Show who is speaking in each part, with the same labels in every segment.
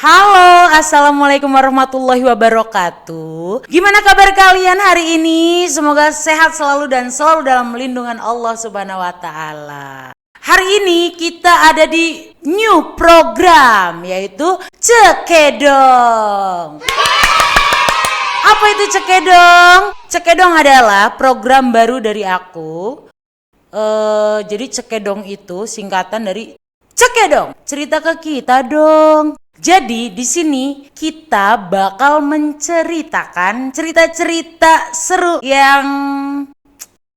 Speaker 1: Halo, assalamualaikum warahmatullahi wabarakatuh. Gimana kabar kalian hari ini? Semoga sehat selalu dan selalu dalam lindungan Allah Subhanahu wa Ta'ala. Hari ini kita ada di new program, yaitu Cekedong. Apa itu Cekedong? Cekedong adalah program baru dari aku. Jadi Cekedong itu singkatan dari Cekedong, cerita ke kita dong. Jadi di sini kita bakal menceritakan cerita-cerita seru yang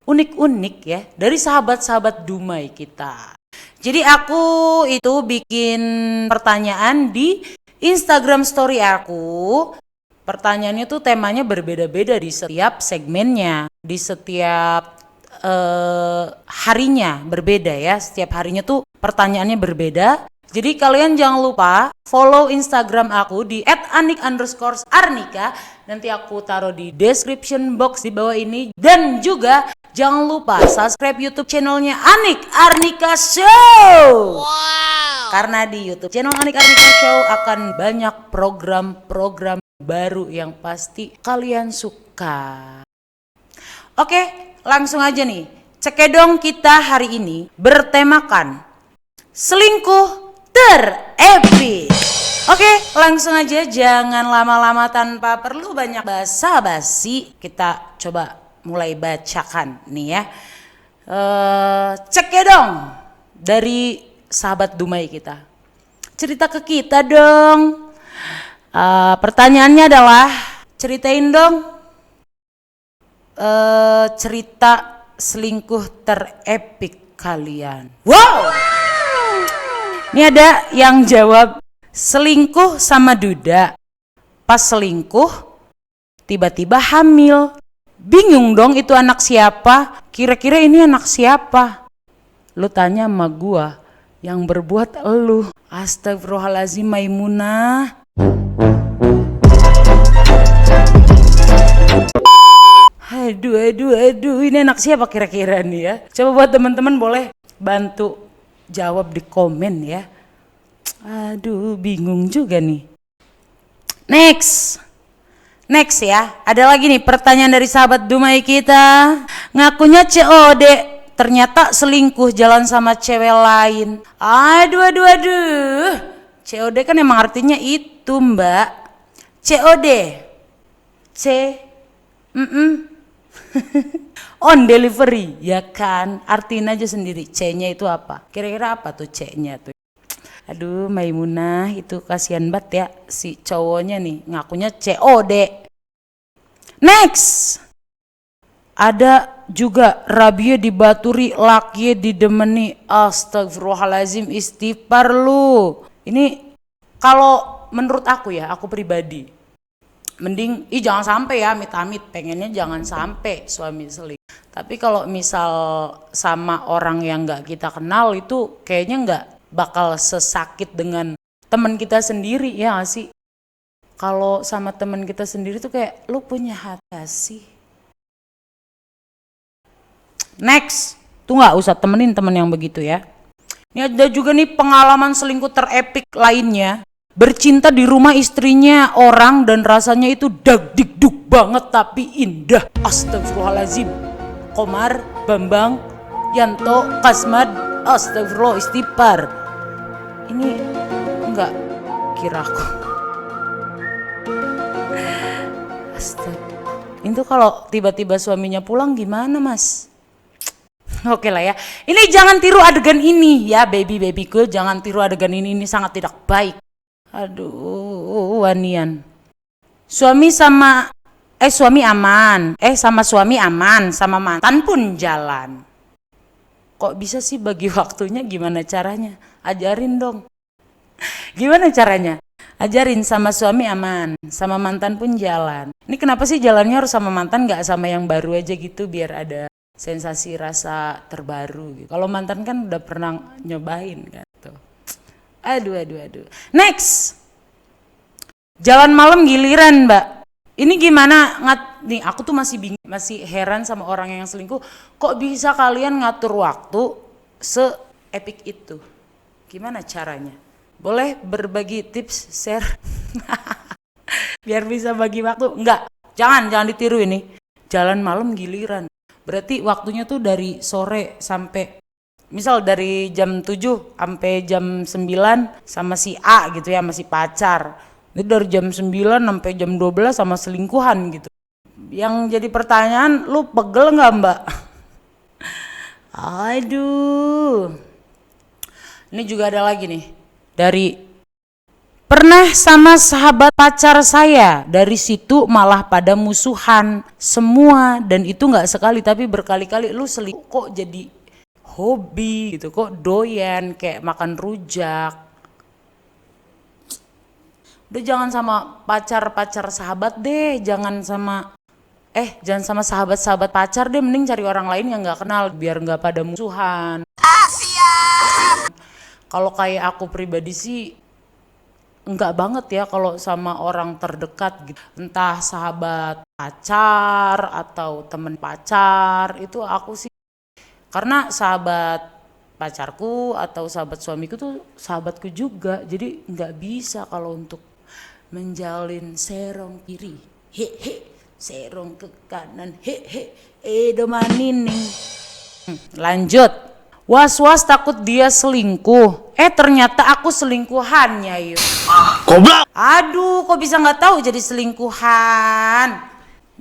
Speaker 1: unik-unik ya dari sahabat-sahabat Dumai kita. Jadi aku itu bikin pertanyaan di Instagram story aku. Pertanyaannya tuh temanya berbeda-beda di setiap segmennya, di setiap harinya berbeda ya. Setiap harinya tuh pertanyaannya berbeda. Jadi kalian jangan lupa follow Instagram aku di @anik_arnika. Nanti aku taruh di description box di bawah ini. Dan juga jangan lupa subscribe YouTube channelnya Anik Arnika Show. Wow. Karena di YouTube channel Anik Arnika Show akan banyak program-program baru yang pasti kalian suka. Oke, langsung aja nih. Cekedong kita hari ini bertemakan selingkuh terepik. Oke, langsung aja, jangan lama-lama tanpa perlu banyak basa-basi. Kita coba mulai bacakan nih ya. Cekedong dari sahabat Dumai kita. Cerita ke kita dong. Pertanyaannya adalah ceritain dong cerita selingkuh terepik kalian. Wow. Ini ada yang jawab selingkuh sama duda. Pas selingkuh tiba-tiba hamil. Bingung dong itu anak siapa? Kira-kira ini anak siapa? Lu tanya sama gua, yang berbuat elu. Astagfirullahaladzim Maimunah. Aduh, ini anak siapa kira-kira nih ya? Coba buat teman-teman boleh bantu jawab di komen ya. Aduh, bingung juga nih. Next ya. Ada lagi nih pertanyaan dari sahabat Dumai kita. Ngakunya COD, ternyata selingkuh jalan sama cewek lain. Aduh. COD kan emang artinya itu, Mbak. COD. On delivery, ya kan? Artiin aja sendiri, C-nya itu apa? Kira-kira apa tuh C-nya tuh? Aduh, Maimunah, itu kasihan banget ya si cowoknya nih, ngakunya COD. Next. Ada juga Rabia dibaturi, laki didemeni. Astagfirullahalazim, istighfar lu. Ini kalau menurut aku ya, aku pribadi, mending jangan sampai ya, amit-amit, pengennya jangan sampai suami selingkuh. Tapi kalau misal sama orang yang gak kita kenal itu kayaknya gak bakal sesakit dengan teman kita sendiri ya gak sih? Kalau sama teman kita sendiri tuh kayak lu punya hati sih. Next, tuh gak usah temenin temen yang begitu ya. Ini ada juga nih pengalaman selingkuh terepik lainnya. Bercinta di rumah istrinya orang dan rasanya itu dagdikduk banget tapi indah. Astagfirullahaladzim. Komar, Bambang, Yanto, Kasmad, astagfirullah, istighfar. Ini enggak kiraku. Astagfirullah. Itu kalau tiba-tiba suaminya pulang gimana, Mas? Oke lah ya. Ini jangan tiru adegan ini ya, babyku, jangan tiru adegan ini sangat tidak baik. Aduh, wanian. Suami aman, sama mantan pun jalan. Kok bisa sih bagi waktunya, gimana caranya? Ajarin dong. Gimana caranya? Ajarin, sama suami aman, sama mantan pun jalan. Ini kenapa sih jalannya harus sama mantan, gak sama yang baru aja gitu, biar ada sensasi rasa terbaru gitu. Kalau mantan kan udah pernah nyobain kan tuh. Aduh. Next. Jalan malam giliran, Mbak. Ini gimana nih, aku tuh masih heran sama orang yang selingkuh. Kok bisa kalian ngatur waktu se-epic itu? Gimana caranya? Boleh berbagi tips, share. Biar bisa bagi waktu. Enggak, jangan ditiru ini. Jalan malam giliran. Berarti waktunya tuh dari sore sampai, misal dari jam 7 sampai jam 9 sama si A gitu ya, masih pacar. Itu dari jam 9 sampai jam 12 sama selingkuhan gitu. Yang jadi pertanyaan, lu pegel nggak mbak? Aduh. Ini juga ada lagi nih. Dari pernah sama sahabat pacar saya, dari situ malah pada musuhan semua, dan itu nggak sekali tapi berkali-kali. Lu selingkuh kok jadi hobi gitu, kok doyan kayak makan rujak. Udah jangan sama pacar sahabat deh, jangan sama sahabat pacar deh, mending cari orang lain yang nggak kenal biar nggak pada musuhan. Kalau kayak aku pribadi sih enggak banget ya kalau sama orang terdekat gitu. Entah sahabat pacar atau temen pacar, itu aku sih, karena sahabat pacarku atau sahabat suamiku tuh sahabatku juga. Jadi nggak bisa kalau untuk menjalin serong kiri, hehe, serong ke kanan, hehe, domanining. Lanjut. Was-was takut dia selingkuh. Ternyata aku selingkuhannya yuk. Goblok. Aduh, kok bisa nggak tahu jadi selingkuhan?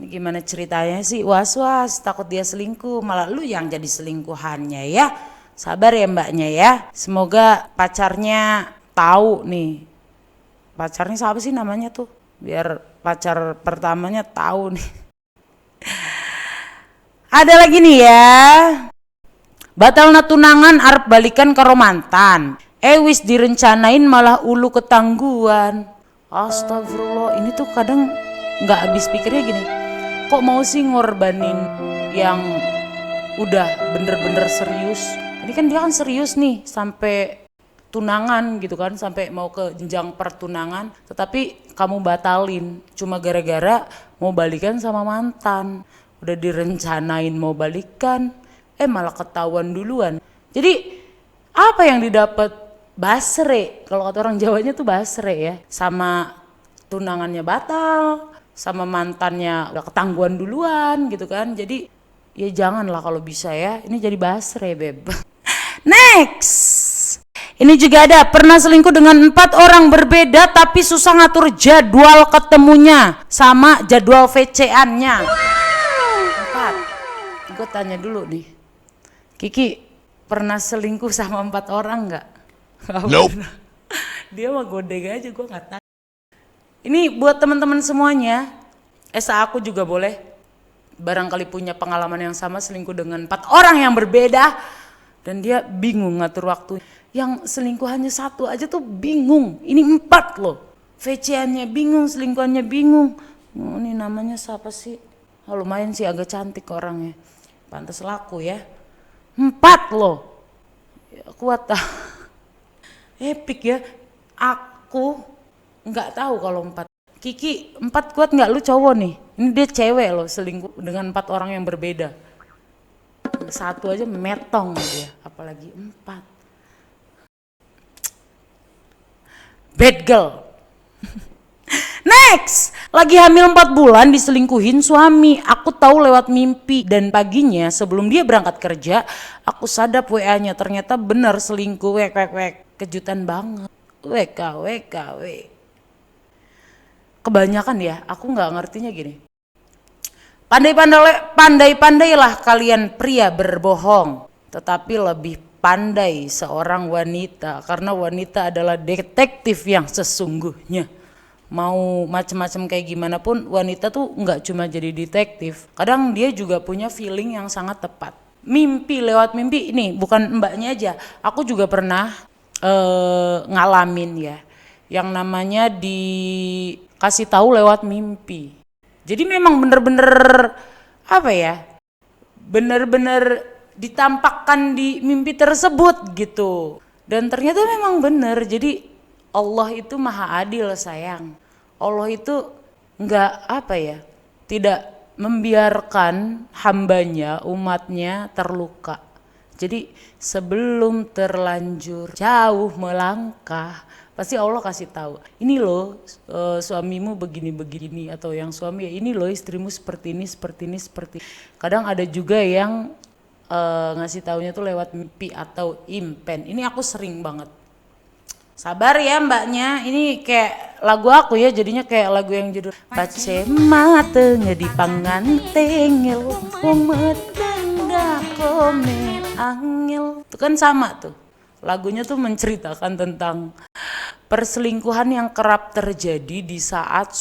Speaker 1: Ini gimana ceritanya sih? Was-was takut dia selingkuh, malah lu yang jadi selingkuhannya ya. Sabar ya mbaknya ya. Semoga pacarnya tahu nih. Pacarnya siapa sih namanya tuh? Biar pacar pertamanya tahu nih. Ada lagi nih ya. Batalna tunangan arep balikan karo mantan. Wis direncanain malah ulu ketangguhan. Astagfirullah, ini tuh kadang nggak habis pikirnya gini. Kok mau sih ngorbanin yang udah bener-bener serius? Ini kan dia kan serius nih sampai tunangan gitu kan, sampai mau ke jenjang pertunangan, tetapi kamu batalin cuma gara-gara mau balikan sama mantan. Udah direncanain mau balikan, malah ketahuan duluan. Jadi apa yang didapat? Basre, kalau kata orang Jawanya tuh basre ya. Sama tunangannya batal, sama mantannya udah ketangguhan duluan gitu kan. Jadi ya janganlah kalau bisa ya. Ini jadi basre beb. Next. Ini juga ada, pernah selingkuh dengan 4 orang berbeda tapi susah ngatur jadwal ketemunya sama jadwal VC-annya. 4. Gue tanya dulu nih, Kiki pernah selingkuh sama 4 orang nggak? Nope. Dia mah godeng aja, gue nggak tahu. Ini buat teman-teman semuanya, aku juga boleh barangkali punya pengalaman yang sama, selingkuh dengan 4 orang yang berbeda dan dia bingung ngatur waktu. Yang selingkuhannya 1 aja tuh bingung, ini 4 loh. VC-annya bingung, selingkuhannya bingung. Ini namanya siapa sih? Lumayan sih, agak cantik orangnya, pantas laku ya. 4 loh, ya, kuat ah. Epic ya. Aku nggak tahu kalau 4. Kiki 4 kuat nggak? Lu cowok nih, ini dia cewek loh, selingkuh dengan 4 orang yang berbeda. 1 aja metong dia, apalagi 4. Bad girl. Next, lagi hamil 4 bulan diselingkuhin suami. Aku tahu lewat mimpi, dan paginya sebelum dia berangkat kerja, aku sadap WA-nya, ternyata benar selingkuh. Wek. Kejutan banget. WKW. Kebanyakan ya, aku nggak ngertinya gini. Pandai-pandailah kalian pria berbohong, tetapi lebih pandai seorang wanita, karena wanita adalah detektif yang sesungguhnya. Mau macam-macam kayak gimana pun, wanita tuh nggak cuma jadi detektif, kadang dia juga punya feeling yang sangat tepat. Mimpi, lewat mimpi, ini bukan mbaknya aja, aku juga pernah ngalamin ya, yang namanya dikasih tahu lewat mimpi. Jadi memang bener-bener apa ya, bener-bener ditampakkan di mimpi tersebut gitu. Dan ternyata memang bener. Jadi Allah itu maha adil sayang. Allah itu tidak membiarkan hambanya, umatnya terluka. Jadi sebelum terlanjur jauh melangkah, Pasti Allah kasih tahu. Ini loh suamimu begini-begini, atau yang suami ya ini loh istrimu seperti ini, seperti ini, seperti. Kadang ada juga yang ngasih taunya tuh lewat mimpi atau impen. Ini aku sering banget. Sabar ya mbaknya, ini kayak lagu aku ya, jadinya kayak lagu yang judul Pace mate ngedi pangantengel wong metenda kome angel. Itu kan sama tuh. Lagunya tuh menceritakan tentang perselingkuhan yang kerap terjadi di saat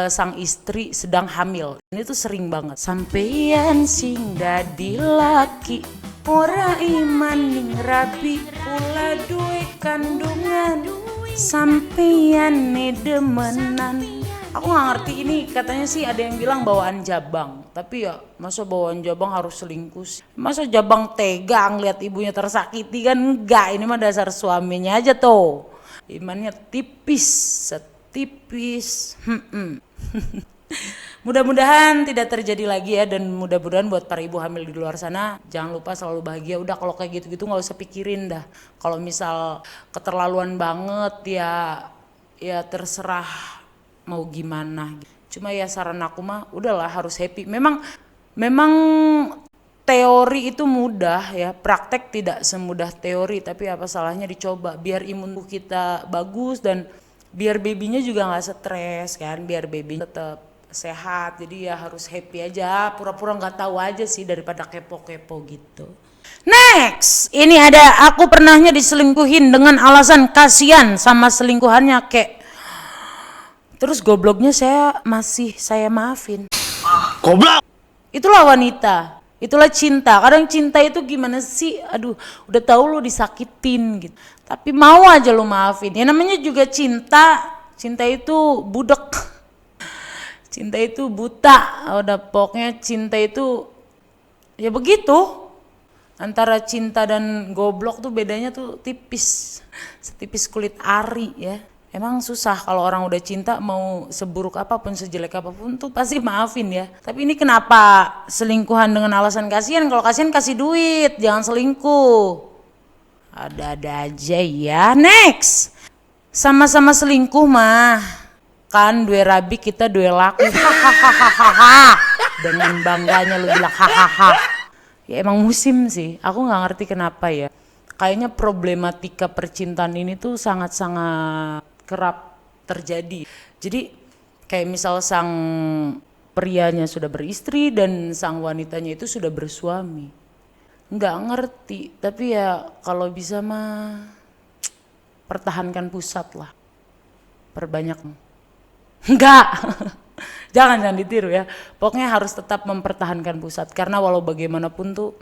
Speaker 1: sang istri sedang hamil. Ini tuh sering banget. Sampeyan sing dadi laki ora iman ning rabi pula duwe kandungan sampeyan demenan. Aku gak ngerti, ini katanya sih ada yang bilang bawaan Jabang. Tapi ya masa bawaan Jabang harus selingkuh sih? Masa Jabang tega ngeliat ibunya tersakiti kan? Enggak, ini mah dasar suaminya aja tuh. Imannya tipis, setipis. Mudah-mudahan tidak terjadi lagi ya, dan mudah-mudahan buat para ibu hamil di luar sana jangan lupa selalu bahagia. Udah kalau kayak gitu-gitu nggak usah pikirin dah. Kalau misal keterlaluan banget ya terserah mau gimana. Cuma ya saran aku mah udahlah harus happy. Memang teori itu mudah ya, praktek tidak semudah teori, tapi apa salahnya dicoba biar imun kita bagus dan biar babynya juga nggak stres kan, biar baby tetap sehat. Jadi ya harus happy aja, pura-pura nggak tahu aja sih daripada kepo-kepo gitu. Next, ini ada aku pernahnya diselingkuhin dengan alasan kasihan sama selingkuhannya kayak. Terus gobloknya saya maafin.
Speaker 2: Goblok.
Speaker 1: Itulah wanita, itulah cinta. Kadang cinta itu gimana sih? Aduh, udah tahu lo disakitin gitu, tapi mau aja lo maafin. Ya namanya juga cinta. Cinta itu budek. Cinta itu buta. Udah pokoknya cinta itu ya begitu. Antara cinta dan goblok tuh bedanya tuh tipis. Setipis kulit ari ya. Emang susah kalau orang udah cinta, mau seburuk apapun, sejelek apapun tuh pasti maafin ya. Tapi ini kenapa selingkuhan dengan alasan kasihan? Kalau kasihan kasih duit, jangan selingkuh. Ada-ada aja ya. Next. Sama-sama selingkuh mah. Kan dua rabi kita dua laku. Hahaha. Dengan bangganya lu bilang hahaha. Ya emang musim sih. Aku gak ngerti kenapa ya. Kayaknya problematika percintaan ini tuh sangat-sangat kerap terjadi. Jadi kayak misal sang prianya sudah beristri dan sang wanitanya itu sudah bersuami. Nggak ngerti, tapi ya kalau bisa mah pertahankan pusat lah. Perbanyak. Enggak. Jangan ditiru ya. Pokoknya harus tetap mempertahankan pusat, karena walau bagaimanapun tuh,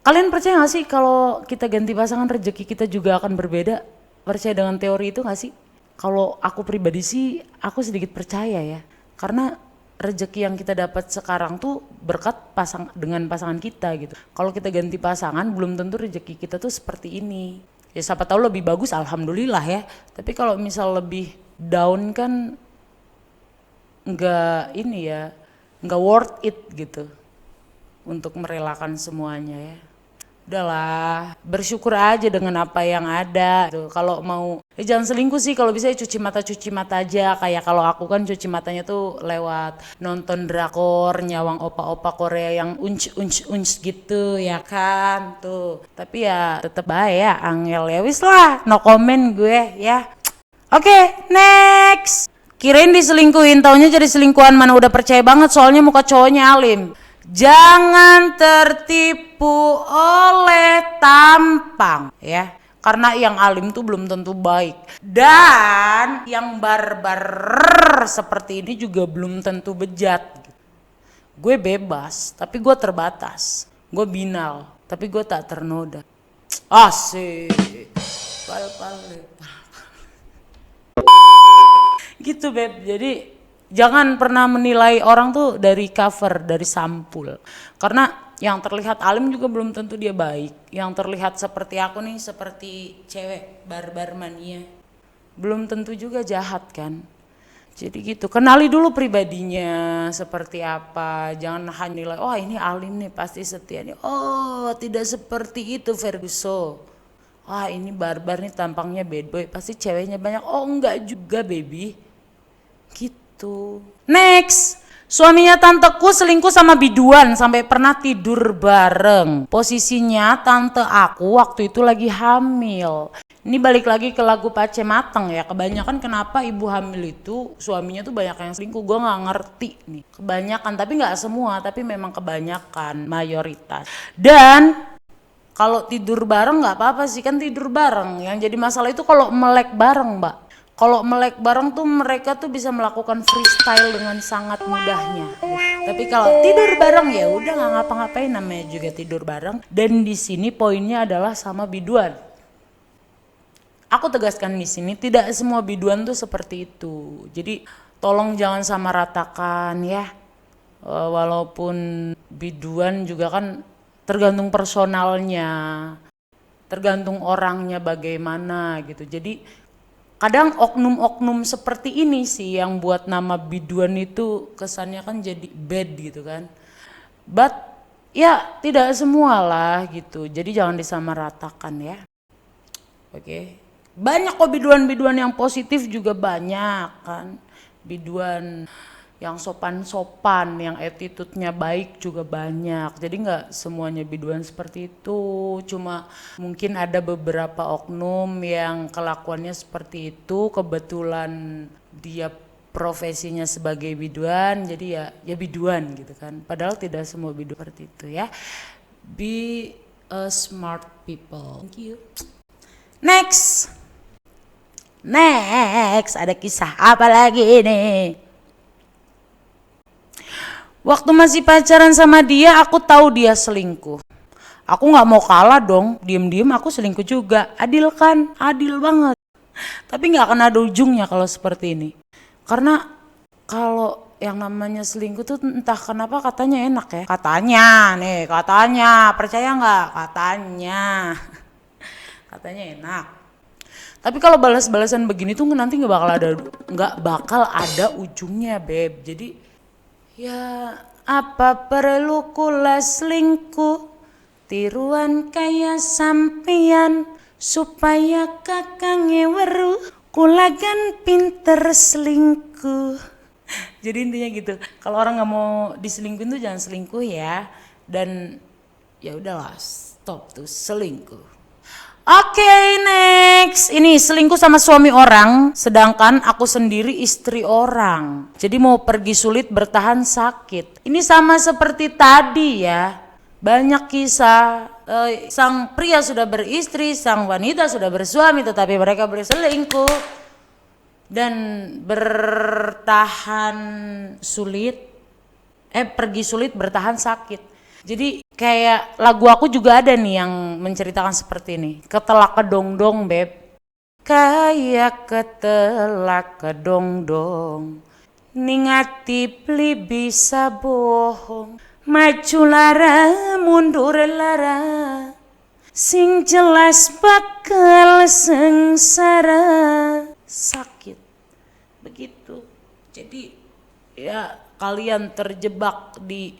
Speaker 1: kalian percaya gak sih kalau kita ganti pasangan rezeki kita juga akan berbeda? Percaya dengan teori itu gak sih? Kalau aku pribadi sih, aku sedikit percaya ya. Karena rezeki yang kita dapat sekarang tuh berkat dengan pasangan kita gitu. Kalau kita ganti pasangan, belum tentu rezeki kita tuh seperti ini. Ya siapa tahu lebih bagus, alhamdulillah ya. Tapi kalau misal lebih down kan nggak worth it gitu. Untuk merelakan semuanya ya. Udahlah, bersyukur aja dengan apa yang ada. Kalau mau, jangan selingkuh sih. Kalau bisa cuci mata aja. Kayak kalau aku kan cuci matanya tuh lewat nonton drakor, nyawang opa-opa Korea yang unch gitu ya kan tuh. Tapi ya tetep baik ya, angel ya. Wis lah, no comment gue ya. Oke, next. Kirain diselingkuhin, taunya jadi selingkuhan. Mana udah percaya banget soalnya muka cowoknya alim. Jangan tertipu oleh tampang ya. Karena yang alim tuh belum tentu baik. Dan yang barbar seperti ini juga belum tentu bejat. Gue bebas, tapi gue terbatas. Gue binal, tapi gue tak ternoda. Asik. Pal. Gitu beb, jadi jangan pernah menilai orang tuh dari cover, dari sampul. Karena yang terlihat alim juga belum tentu dia baik. Yang terlihat seperti aku nih, seperti cewek barbar mania, belum tentu juga jahat kan. Jadi gitu, kenali dulu pribadinya seperti apa. Jangan hanya nilai, oh ini alim nih pasti setia nih. Oh tidak seperti itu Ferguson. wah ini barbar nih tampangnya bad boy, pasti ceweknya banyak. Oh enggak juga baby, gitu. Next, suaminya tanteku selingkuh sama biduan sampai pernah tidur bareng. Posisinya tante aku waktu itu lagi hamil. Ini balik lagi ke lagu Pace Mateng ya. Kebanyakan kenapa ibu hamil itu suaminya tuh banyak yang selingkuh. Gue gak ngerti nih. Kebanyakan, tapi gak semua. Tapi memang kebanyakan, mayoritas. Dan kalau tidur bareng gak apa-apa sih, kan tidur bareng. Yang jadi masalah itu kalau melek bareng mbak. Kalau melek bareng tuh mereka tuh bisa melakukan freestyle dengan sangat mudahnya. Tapi kalau tidur bareng ya udah nggak ngapa-ngapain, namanya juga tidur bareng. Dan di sini poinnya adalah sama biduan. Aku tegaskan di sini tidak semua biduan tuh seperti itu. Jadi tolong jangan sama ratakan ya. Walaupun biduan juga kan tergantung personalnya, tergantung orangnya bagaimana gitu. Jadi kadang oknum-oknum seperti ini sih yang buat nama biduan itu kesannya kan jadi bad gitu kan. But ya tidak semua lah gitu. Jadi jangan disamaratakan ya. Oke. Banyak kok biduan-biduan yang positif juga banyak kan. Biduan yang sopan-sopan, yang attitude-nya baik juga banyak. Jadi nggak semuanya biduan seperti itu. Cuma mungkin ada beberapa oknum yang kelakuannya seperti itu. Kebetulan dia profesinya sebagai biduan, jadi ya biduan gitu kan. Padahal tidak semua biduan seperti itu ya. Be a smart people. Thank you. Next, ada kisah apa lagi nih? Waktu masih pacaran sama dia, aku tahu dia selingkuh. Aku nggak mau kalah dong, diem-diem aku selingkuh juga. Adil kan? Adil banget. Tapi nggak akan ada ujungnya kalau seperti ini. Karena kalau yang namanya selingkuh tuh entah kenapa katanya enak ya. Katanya, percaya nggak? Katanya enak. Tapi kalau balas-balasan begini tuh nanti nggak bakal ada ujungnya beb. Jadi ya apa perlu kula selingkuh, tiruan kaya sampian, supaya kakange weru kula kan pinter selingkuh. Jadi intinya gitu. Kalau orang nggak mau diselingkuhin tuh jangan selingkuh ya. Dan ya udahlah, stop tuh selingkuh. Oke, next. Ini selingkuh sama suami orang, sedangkan aku sendiri istri orang. Jadi mau pergi sulit bertahan sakit. Ini sama seperti tadi ya. Banyak kisah, sang pria sudah beristri, sang wanita sudah bersuami, tetapi mereka berselingkuh. Dan bertahan sulit, pergi sulit bertahan sakit. Jadi kayak lagu aku juga ada nih yang menceritakan seperti ini. Ketelak kedongdong beb. Kayak ketelak kedongdong. Ningati pli bisa bohong. Maju lara mundur lara. Sing jelas bakal sengsara. Sakit. Begitu. Jadi ya kalian terjebak di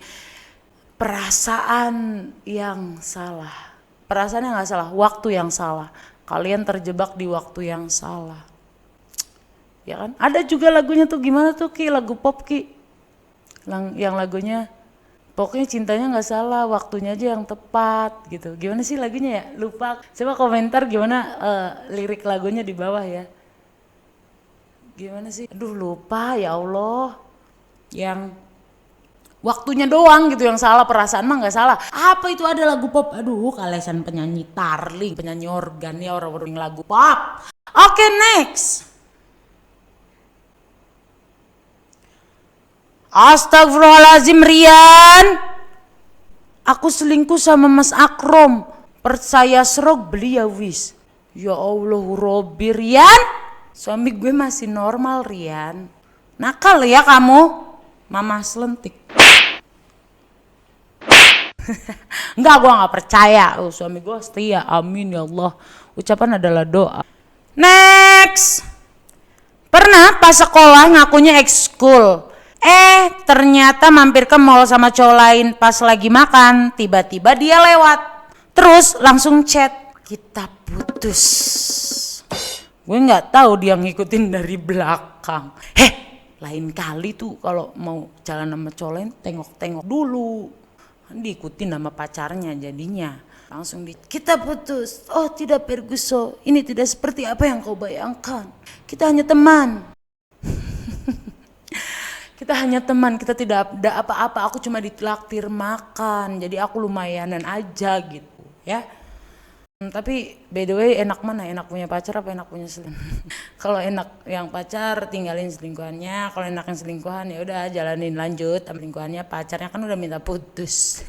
Speaker 1: perasaan yang salah. Perasaannya nggak salah, waktu yang salah. Kalian terjebak di waktu yang salah. Ya kan? Ada juga lagunya tuh gimana tuh Ki, lagu pop Ki. Yang lagunya pokoknya cintanya nggak salah, waktunya aja yang tepat gitu. Gimana sih lagunya ya? Lupa. Coba komentar gimana lirik lagunya di bawah ya. Gimana sih? Aduh lupa ya Allah. Yang waktunya doang gitu yang salah, perasaan mah nggak salah. Apa itu ada lagu pop? Aduh, kalesan penyanyi tarling, penyanyi organ ya orang-orang lagu pop. Oke, next. Astagfirullahaladzim Rian. Aku selingkuh sama Mas Akrom. Percaya serok beli ya wis. Ya Allah Robby Rian. Suami gue masih normal Rian. Nakal ya kamu. Mama selentik. Enggak, gue gak percaya. Suami gue setia, amin ya Allah. Ucapan adalah doa. Next. Pernah pas sekolah ngakunya ekskul. Ternyata mampir ke mall sama cowok lain. Pas lagi makan, tiba-tiba dia lewat. Terus langsung chat. kita putus. Gue nggak tahu dia ngikutin dari belakang. Lain kali tuh kalau mau jalan sama cowok lain tengok-tengok dulu. Diikutin sama pacarnya jadinya. Langsung kita putus. Oh tidak Ferguson, ini tidak seperti apa yang kau bayangkan. Kita hanya teman. Kita hanya teman, kita tidak ada apa-apa. Aku cuma ditraktir makan, jadi aku lumayanan aja gitu ya. Tapi by the way, enak mana? Enak punya pacar apa enak punya selingkuh? Kalau enak yang pacar tinggalin selingkuhannya, kalau enak yang selingkuhan ya udah jalanin lanjut sama selingkuhannya. Pacarnya kan udah minta putus.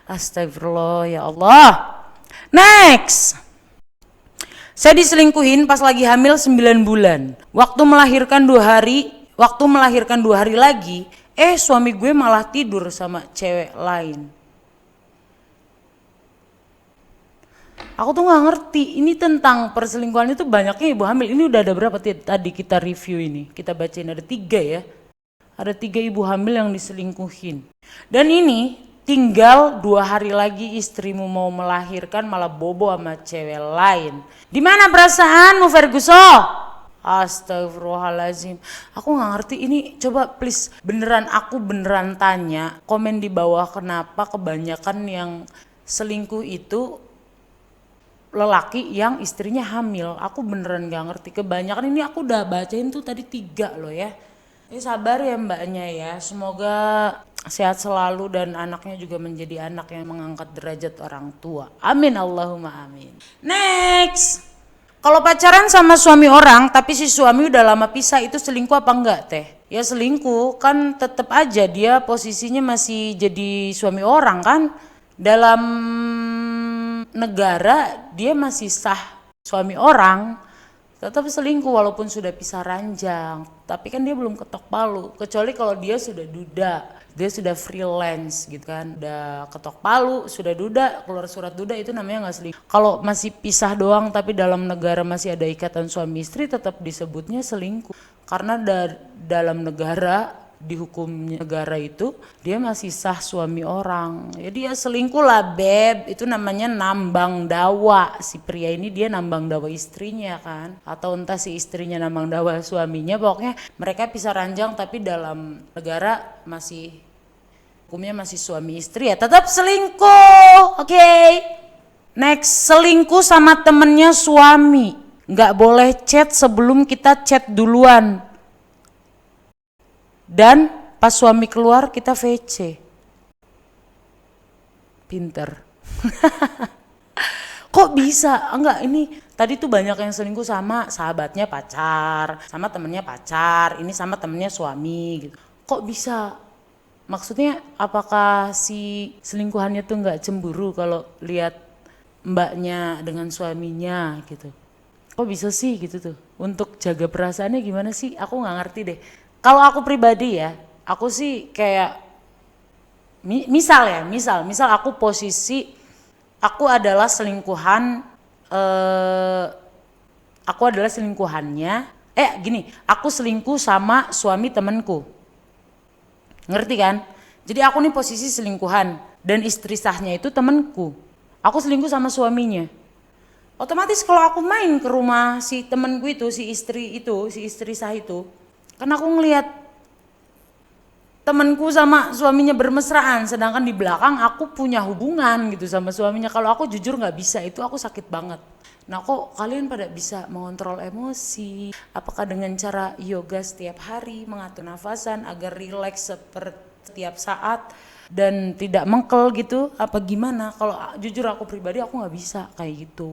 Speaker 1: Astagfirullah ya Allah. Next. Saya diselingkuhin pas lagi hamil 9 bulan. Waktu melahirkan 2 hari lagi, suami gue malah tidur sama cewek lain. Aku tuh gak ngerti, ini tentang perselingkuhan itu banyaknya ibu hamil. Ini udah ada berapa tadi kita review ini? Kita bacain ada 3 ya. Ada 3 ibu hamil yang diselingkuhin. Dan ini tinggal 2 hari lagi istrimu mau melahirkan malah bobo sama cewek lain. Di mana perasaanmu Ferguson? Astagfirullahaladzim. Aku gak ngerti ini, coba please aku beneran tanya. Komen di bawah kenapa kebanyakan yang selingkuh itu lelaki yang istrinya hamil. Aku beneran gak ngerti. Kebanyakan ini aku udah bacain tuh tadi 3 loh ya. Ini sabar ya mbaknya ya. Semoga sehat selalu dan anaknya juga menjadi anak yang mengangkat derajat orang tua. Amin Allahumma amin. Next. Kalau pacaran sama suami orang tapi si suami udah lama pisah, itu selingkuh apa enggak teh? Ya selingkuh, kan tetap aja dia posisinya masih jadi suami orang kan. Dalam negara dia masih sah suami orang, tetap selingkuh walaupun sudah pisah ranjang. Tapi kan dia belum ketok palu, kecuali kalau dia sudah duda, dia sudah freelance gitu kan, udah ketok palu, sudah duda, keluar surat duda, itu namanya nggak selingkuh. Kalau masih pisah doang tapi dalam negara masih ada ikatan suami istri, tetap disebutnya selingkuh. Karena dalam negara, di hukum negara itu dia masih sah suami orang. Jadi ya selingkuh lah beb, itu namanya nambang dawa. Si pria ini dia nambang dawa istrinya kan, atau entah si istrinya nambang dawa suaminya. Pokoknya mereka pisah ranjang tapi dalam negara masih hukumnya masih suami istri, ya tetap selingkuh. Oke. Next, selingkuh sama temennya suami. Nggak boleh chat sebelum kita chat duluan. Dan pas suami keluar kita VC. Pinter. Kok bisa? Enggak, ini tadi tuh banyak yang selingkuh sama sahabatnya pacar, sama temennya pacar, ini sama temennya suami gitu. Kok bisa? Maksudnya apakah si selingkuhannya tuh nggak cemburu kalau lihat mbaknya dengan suaminya gitu? Kok bisa sih gitu tuh? Untuk jaga perasaannya gimana sih? Aku nggak ngerti deh. Kalau aku pribadi ya, aku sih kayak misal aku posisi aku adalah selingkuhannya. Aku selingkuh sama suami temanku. Ngerti kan? Jadi aku nih posisi selingkuhan dan istri sahnya itu temanku. Aku selingkuh sama suaminya. Otomatis kalau aku main ke rumah si temanku itu, si istri sah itu, kan aku ngelihat temanku sama suaminya bermesraan, sedangkan di belakang aku punya hubungan gitu sama suaminya. Kalau aku jujur nggak bisa, itu aku sakit banget. Nah kok kalian pada bisa mengontrol emosi? Apakah dengan cara yoga setiap hari, mengatur nafasan agar rileks setiap saat dan tidak mengkel gitu? Apa gimana? Kalau jujur aku pribadi aku nggak bisa kayak gitu.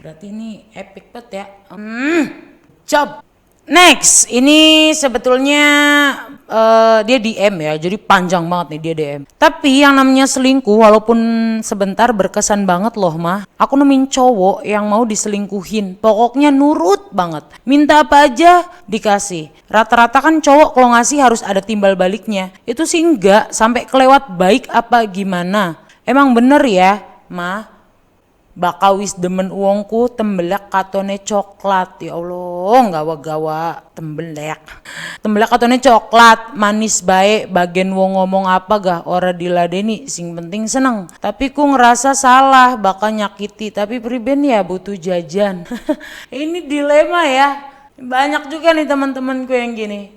Speaker 1: Berarti ini epic banget ya. Job. Next, ini sebetulnya dia DM ya, jadi panjang banget nih dia DM. Tapi yang namanya selingkuh walaupun sebentar berkesan banget loh mah. Aku nemuin cowok yang mau diselingkuhin, pokoknya nurut banget. Minta apa aja dikasih. Rata-rata kan cowok kalau ngasih harus ada timbal baliknya. Itu sih enggak, sampai kelewat baik apa gimana. Emang bener ya, mah. Bakawis demen uangku tembelak katone coklat. Ya Allah, gawa-gawa tembelak. Tembelak katone coklat, manis baik, bagian wong ngomong apa gah ora diladeni, sing penting seneng. Tapi ku ngerasa salah, bakal nyakiti, tapi priben ya butuh jajan. Ini dilema ya. Banyak juga nih teman-temanku yang gini.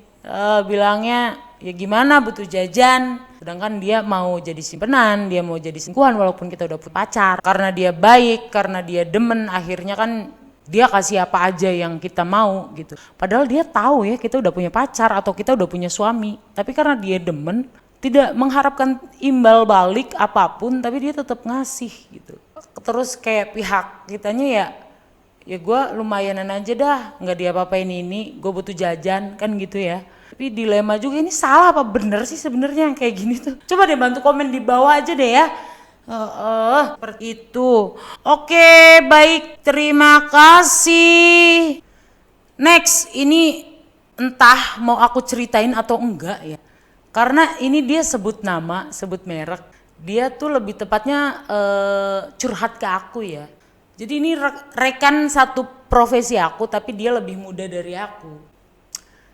Speaker 1: Bilangnya ya gimana butuh jajan, sedangkan dia mau jadi simpenan, dia mau jadi selingkuhan walaupun kita udah punya pacar. Karena dia baik, karena dia demen, akhirnya kan dia kasih apa aja yang kita mau gitu. Padahal dia tahu ya kita udah punya pacar atau kita udah punya suami, tapi karena dia demen, tidak mengharapkan imbal balik apapun, tapi dia tetap ngasih gitu. Terus kayak pihak kitanya ya gue lumayanan aja dah, nggak diapa-apain ini, gue butuh jajan kan gitu ya. Tapi dilema juga, ini salah apa bener sih sebenarnya yang kayak gini tuh. Coba deh bantu komen di bawah aja deh ya. Seperti itu. Oke, baik, terima kasih. Next, ini entah mau aku ceritain atau enggak ya. Karena ini dia sebut nama, sebut merek. Dia tuh lebih tepatnya curhat ke aku ya. Jadi ini rekan satu profesi aku, tapi dia lebih muda dari aku.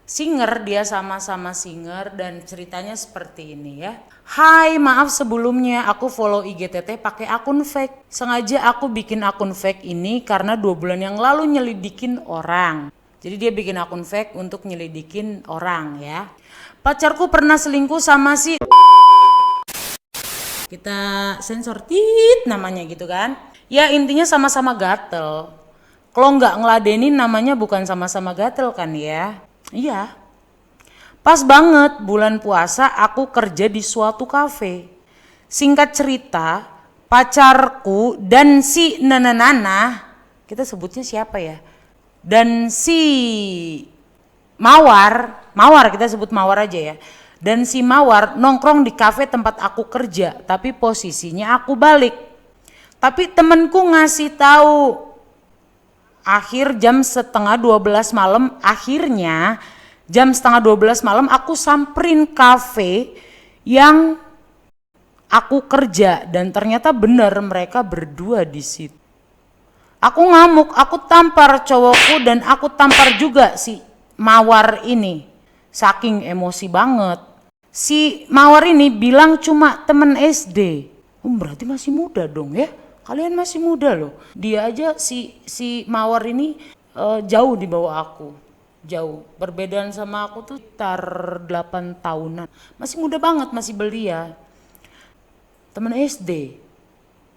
Speaker 1: Singer, dia sama-sama singer, dan ceritanya seperti ini ya. Hai, maaf sebelumnya aku follow IGTT pakai akun fake. Sengaja aku bikin akun fake ini karena 2 bulan yang lalu nyelidikin orang. Jadi dia bikin akun fake untuk nyelidikin orang ya. Pacarku pernah selingkuh sama si kita sensor tit namanya gitu kan. Ya intinya sama-sama gatel. Kalau nggak ngeladenin namanya bukan sama-sama gatel kan ya. Iya. Pas banget bulan puasa aku kerja di suatu kafe. Singkat cerita, pacarku dan si Nana, kita sebutnya siapa ya? Dan si Mawar kita sebut Mawar aja ya. Dan si Mawar nongkrong di kafe tempat aku kerja, tapi posisinya aku balik. Tapi temenku ngasih tahu akhir jam setengah 12 malam, akhirnya jam setengah 12 malam aku samperin kafe yang aku kerja dan ternyata benar mereka berdua di situ. Aku ngamuk, aku tampar cowokku dan aku tampar juga si Mawar ini. Saking emosi banget. Si Mawar ini bilang cuma temen SD. Berarti masih muda dong ya. Kalian masih muda loh. Dia aja si Mawar ini jauh di bawah aku. Jauh. Perbedaan sama aku tuh sekitar 8 tahunan. Masih muda banget, masih belia. Temen SD.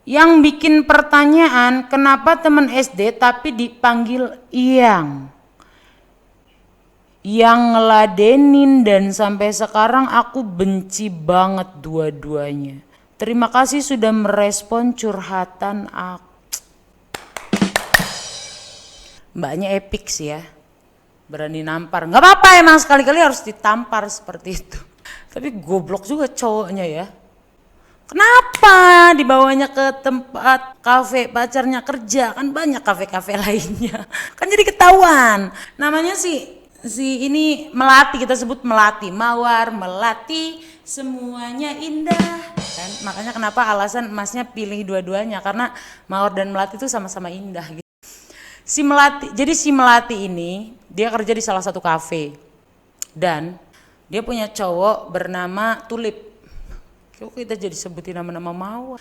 Speaker 1: Yang bikin pertanyaan, kenapa temen SD tapi dipanggil Iyang? Yang ngeladenin dan sampai sekarang aku benci banget dua-duanya. Terima kasih sudah merespon curhatan aku. Mbaknya epic sih ya. Berani nampar. Gak apa-apa emang sekali-kali harus ditampar seperti itu. Tapi goblok juga cowoknya ya. Kenapa dibawanya ke tempat kafe pacarnya kerja? Kan banyak kafe-kafe lainnya. Kan jadi ketahuan. Namanya si ini Melati, kita sebut Melati. Mawar, Melati, semuanya indah. Kan? Makanya kenapa alasan emasnya pilih dua-duanya, karena Mawar dan Melati itu sama-sama indah gitu. Jadi si Melati ini dia kerja di salah satu kafe dan dia punya cowok bernama Tulip. Kok kita jadi sebutin nama-nama Mawar.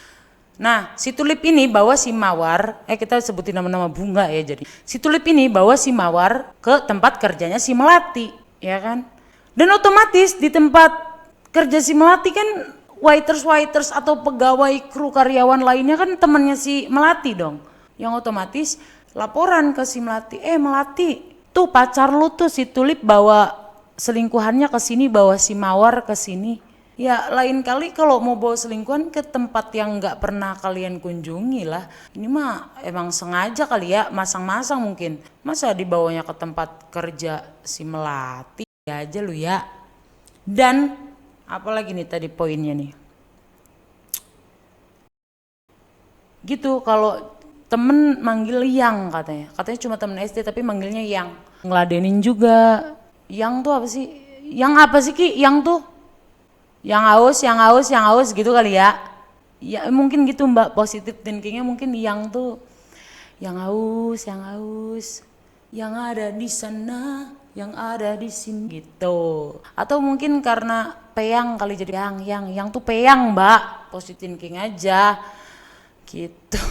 Speaker 1: Nah si Tulip ini bawa si Mawar, kita sebutin nama-nama bunga ya jadi. Si Tulip ini bawa si Mawar ke tempat kerjanya si Melati, ya kan. Dan otomatis di tempat kerja si Melati kan waiters atau pegawai kru karyawan lainnya kan temannya si Melati dong. Yang otomatis laporan ke si Melati, Melati, tuh pacar lu tuh si Tulip bawa selingkuhannya ke sini, bawa si Mawar ke sini. Ya lain kali kalau mau bawa selingkuhan ke tempat yang nggak pernah kalian kunjungi lah. Ini mah emang sengaja kali ya, masang-masang mungkin. Masa dibawanya ke tempat kerja si Melati aja lu ya. Dan apalagi nih tadi poinnya nih. Gitu kalau temen manggil Yang katanya cuma temen SD tapi manggilnya Yang. Ngeladenin juga. Yang tuh apa sih? Yang apa sih Ki? Yang tuh? Yang haus gitu kali ya. Ya mungkin gitu Mbak, positive thinkingnya mungkin yang tuh yang haus, yang ada di sana, yang ada di sini gitu. Atau mungkin karena peyang kali, jadi yang tuh peyang Mbak, positive thinking aja gitu.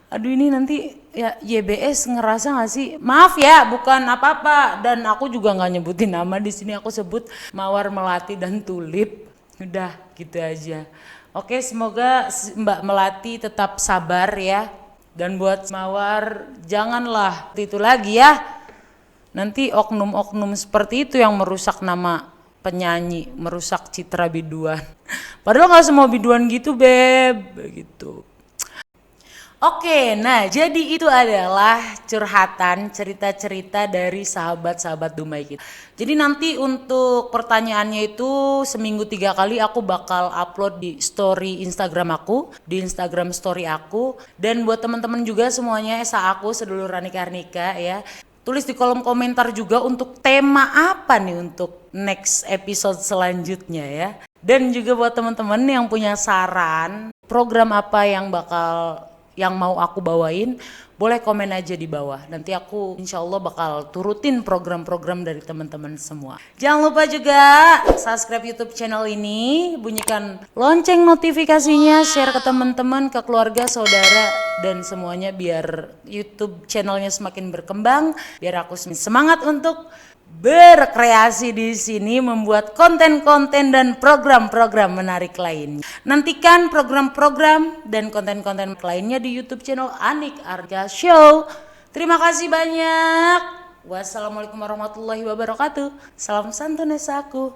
Speaker 1: Aduh ini nanti ya YBS ngerasa gak sih? Maaf ya, bukan apa-apa, dan aku juga nggak nyebutin nama di sini. Aku sebut Mawar Melati dan Tulip. Udah gitu aja. Oke, semoga Mbak Melati tetap sabar ya. Dan buat Mawar, janganlah itu lagi ya. Nanti oknum-oknum seperti itu yang merusak nama penyanyi, merusak citra biduan. Padahal nggak semua biduan gitu, Beb. Gitu. Oke, nah jadi itu adalah curhatan, cerita-cerita dari sahabat-sahabat Dumai kita. Jadi nanti untuk pertanyaannya itu seminggu 3 kali aku bakal upload di story Instagram aku, di Instagram story aku. Dan buat teman-teman juga semuanya, aku sedulur Anika Arnika ya. Tulis di kolom komentar juga untuk tema apa nih untuk next episode selanjutnya ya. Dan juga buat teman-teman yang punya saran, program apa yang mau aku bawain, boleh komen aja di bawah. Nanti aku insya Allah bakal turutin program-program dari teman-teman semua. Jangan lupa juga subscribe YouTube channel ini, bunyikan lonceng notifikasinya, share ke teman-teman, ke keluarga, saudara, dan semuanya biar YouTube channelnya semakin berkembang, biar aku semangat untuk berkreasi di sini, membuat konten-konten dan program-program menarik lainnya. Nantikan program-program dan konten-konten lainnya di YouTube channel Anik Arga Show. Terima kasih banyak. Wassalamualaikum warahmatullahi wabarakatuh. Salam santun aku.